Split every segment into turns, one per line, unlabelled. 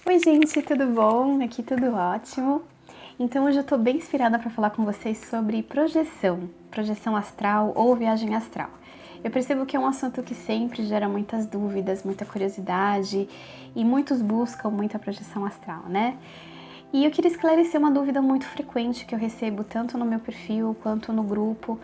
Oi gente, tudo bom? Aqui tudo ótimo. Então hoje eu tô bem inspirada para falar com vocês sobre projeção astral ou viagem astral. Eu percebo que é um assunto que sempre gera muitas dúvidas, muita curiosidade e muitos buscam muita projeção astral, né? E eu queria esclarecer uma dúvida muito frequente que eu recebo tanto no meu perfil quanto no grupo.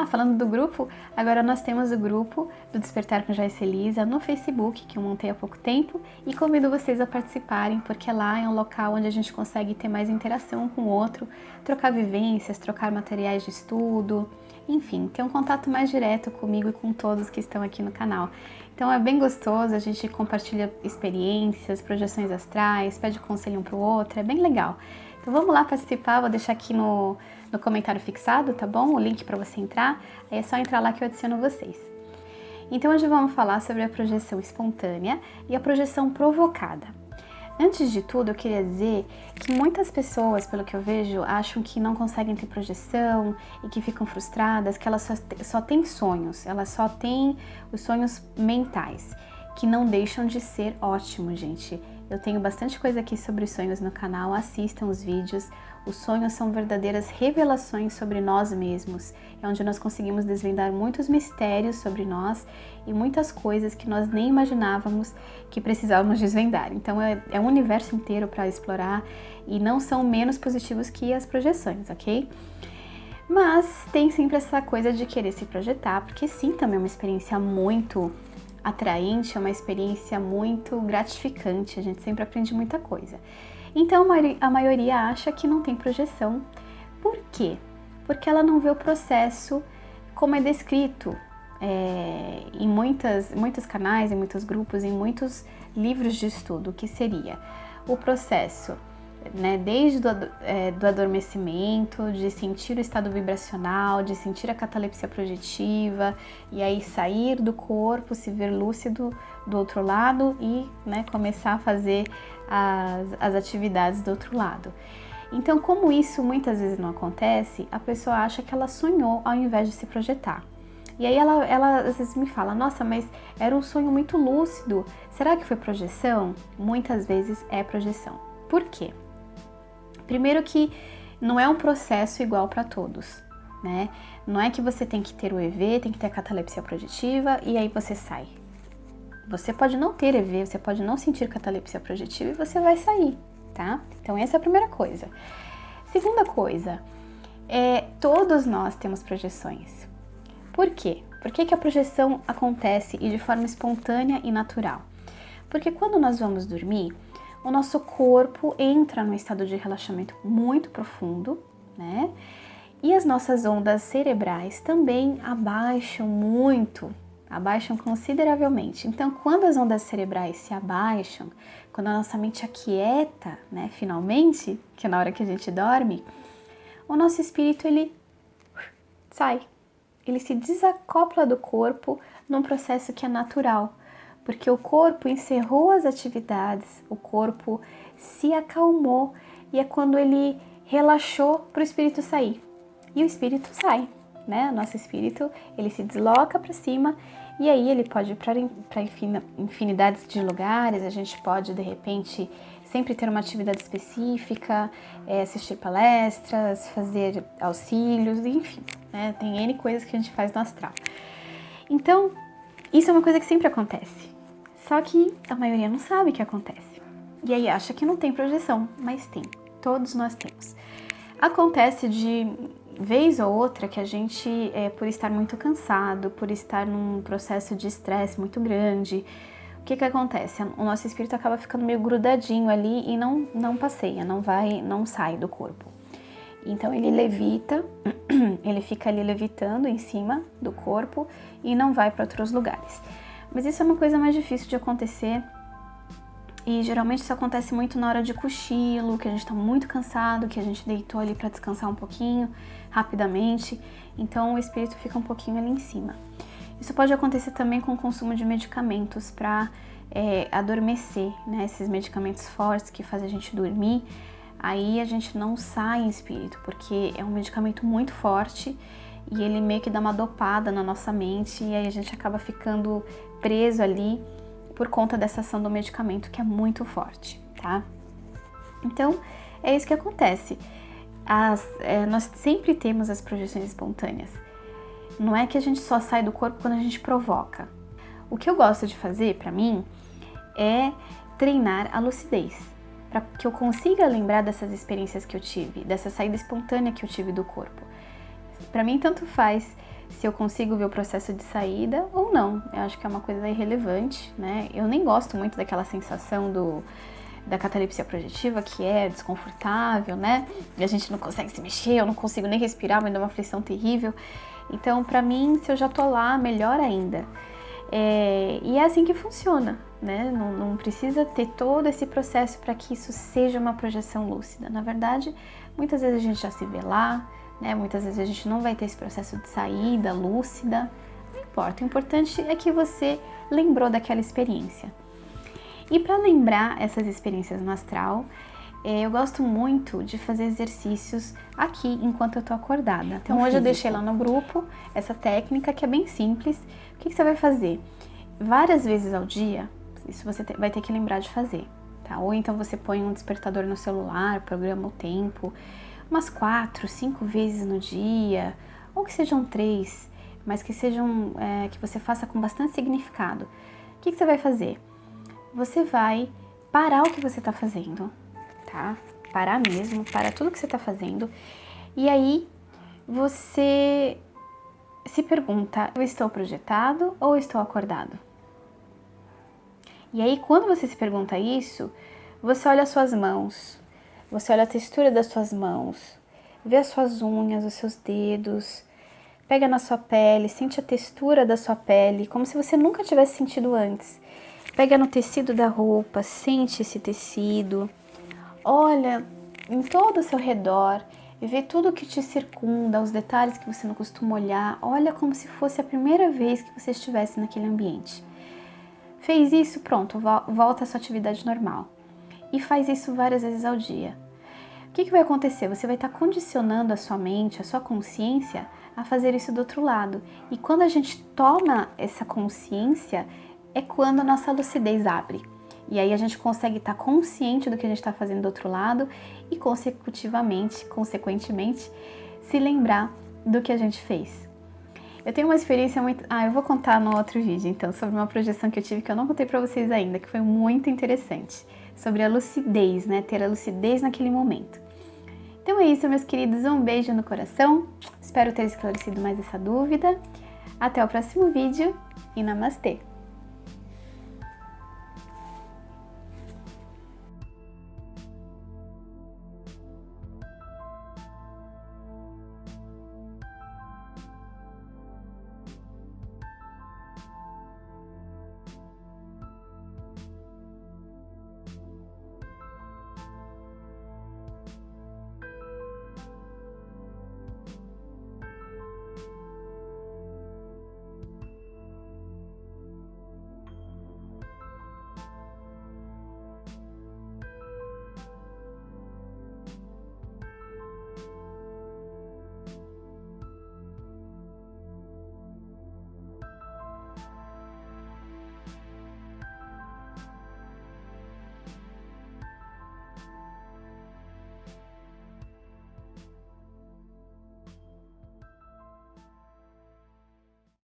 Falando do grupo, agora nós temos o grupo do Despertar com Joyce Elisa no Facebook, que eu montei há pouco tempo, e convido vocês a participarem, porque lá é um local onde a gente consegue ter mais interação com o outro, trocar vivências, trocar materiais de estudo, enfim, ter um contato mais direto comigo e com todos que estão aqui no canal. Então é bem gostoso, a gente compartilha experiências, projeções astrais, pede conselho um pro outro, é bem legal. Então vamos lá participar, vou deixar aqui no comentário fixado, tá bom? O link para você entrar, aí é só entrar lá que eu adiciono vocês. Então hoje vamos falar sobre a projeção espontânea e a projeção provocada. Antes de tudo, eu queria dizer que muitas pessoas, pelo que eu vejo, acham que não conseguem ter projeção e que ficam frustradas, que elas só têm sonhos, elas só têm os sonhos mentais, que não deixam de ser ótimos, gente. Eu tenho bastante coisa aqui sobre sonhos no canal, assistam os vídeos. Os sonhos são verdadeiras revelações sobre nós mesmos. É onde nós conseguimos desvendar muitos mistérios sobre nós e muitas coisas que nós nem imaginávamos que precisávamos desvendar. Então é um universo inteiro para explorar e não são menos positivos que as projeções, ok? Mas tem sempre essa coisa de querer se projetar, porque sim, também é uma experiência muito atraente, é uma experiência muito gratificante, a gente sempre aprende muita coisa. Então a maioria acha que não tem projeção. Por quê? Porque ela não vê o processo como é descrito em muitos canais, em muitos grupos, em muitos livros de estudo, que seria o processo, né, desde do adormecimento, de sentir o estado vibracional, de sentir a catalepsia projetiva e aí sair do corpo, se ver lúcido do outro lado e, né, começar a fazer as atividades do outro lado. Então, como isso muitas vezes não acontece, a pessoa acha que ela sonhou ao invés de se projetar. E aí ela às vezes me fala, nossa, mas era um sonho muito lúcido, será que foi projeção? Muitas vezes é projeção. Por quê? Primeiro que não é um processo igual para todos, né? Não é que você tem que ter o EV, tem que ter a catalepsia projetiva e aí você sai. Você pode não ter EV, você pode não sentir catalepsia projetiva e você vai sair, tá? Então essa é a primeira coisa. Segunda coisa, todos nós temos projeções. Por quê? Por que a projeção acontece e de forma espontânea e natural? Porque quando nós vamos dormir, o nosso corpo entra num estado de relaxamento muito profundo, né? E as nossas ondas cerebrais também abaixam consideravelmente. Então, quando as ondas cerebrais se abaixam, quando a nossa mente aquieta, né, finalmente, que é na hora que a gente dorme, o nosso espírito, ele sai. Ele se desacopla do corpo num processo que é natural. Porque o corpo encerrou as atividades, o corpo se acalmou e é quando ele relaxou para o espírito sair. E o espírito sai, né? O nosso espírito, ele se desloca para cima e aí ele pode ir para infinidades de lugares, a gente pode, de repente, sempre ter uma atividade específica, assistir palestras, fazer auxílios, enfim, né? Tem N coisas que a gente faz no astral. Então, isso é uma coisa que sempre acontece. Só que a maioria não sabe que acontece. E aí acha que não tem projeção, mas tem. Todos nós temos. Acontece de vez ou outra que a gente, por estar muito cansado, por estar num processo de estresse muito grande, o que acontece? O nosso espírito acaba ficando meio grudadinho ali e não passeia, não sai do corpo. Então ele levita, ele fica ali levitando em cima do corpo e não vai para outros lugares. Mas isso é uma coisa mais difícil de acontecer e geralmente isso acontece muito na hora de cochilo, que a gente está muito cansado, que a gente deitou ali para descansar um pouquinho, rapidamente, então o espírito fica um pouquinho ali em cima. Isso pode acontecer também com o consumo de medicamentos para adormecer, né? Esses medicamentos fortes que fazem a gente dormir, aí a gente não sai em espírito, porque é um medicamento muito forte e ele meio que dá uma dopada na nossa mente e aí a gente acaba ficando preso ali por conta dessa ação do medicamento que é muito forte, tá? Então, é isso que acontece. Nós sempre temos as projeções espontâneas. Não é que a gente só sai do corpo quando a gente provoca. O que eu gosto de fazer, pra mim, é treinar a lucidez, para que eu consiga lembrar dessas experiências que eu tive, dessa saída espontânea que eu tive do corpo. Pra mim, tanto faz se eu consigo ver o processo de saída ou não. Eu acho que é uma coisa irrelevante, né? Eu nem gosto muito daquela sensação da catalepsia projetiva, que é desconfortável, né? E a gente não consegue se mexer, eu não consigo nem respirar, me dá uma aflição terrível. Então, pra mim, se eu já tô lá, melhor ainda. E é assim que funciona, né? Não precisa ter todo esse processo para que isso seja uma projeção lúcida. Na verdade, muitas vezes a gente já se vê lá, né? Muitas vezes a gente não vai ter esse processo de saída lúcida. Não importa, o importante é que você lembrou daquela experiência. E para lembrar essas experiências no astral, eu gosto muito de fazer exercícios aqui enquanto eu tô acordada. Então hoje eu deixei lá no grupo essa técnica que é bem simples. O que você vai fazer? Várias vezes ao dia, isso você vai ter que lembrar de fazer, tá? Ou então você põe um despertador no celular, programa o tempo, umas 4, 5 vezes no dia, ou que sejam 3, mas que sejam, que você faça com bastante significado. O que você vai fazer? Você vai parar o que você tá fazendo, tá? Parar mesmo, parar tudo que você tá fazendo. E aí, você se pergunta, eu estou projetado ou estou acordado? E aí, quando você se pergunta isso, você olha as suas mãos, você olha a textura das suas mãos, vê as suas unhas, os seus dedos, pega na sua pele, sente a textura da sua pele, como se você nunca tivesse sentido antes. Pega no tecido da roupa, sente esse tecido, olha em todo o seu redor e vê tudo que te circunda, os detalhes que você não costuma olhar. Olha como se fosse a primeira vez que você estivesse naquele ambiente. Fez isso, pronto, volta à sua atividade normal. E faz isso várias vezes ao dia. O que vai acontecer? Você vai estar condicionando a sua mente, a sua consciência a fazer isso do outro lado. E quando a gente toma essa consciência, é quando a nossa lucidez abre. E aí a gente consegue estar consciente do que a gente está fazendo do outro lado e consequentemente, se lembrar do que a gente fez. Eu tenho uma experiência muito... eu vou contar no outro vídeo, então, sobre uma projeção que eu tive que eu não contei pra vocês ainda, que foi muito interessante. Sobre a lucidez, né? Ter a lucidez naquele momento. Então é isso, meus queridos. Um beijo no coração. Espero ter esclarecido mais essa dúvida. Até o próximo vídeo e namastê!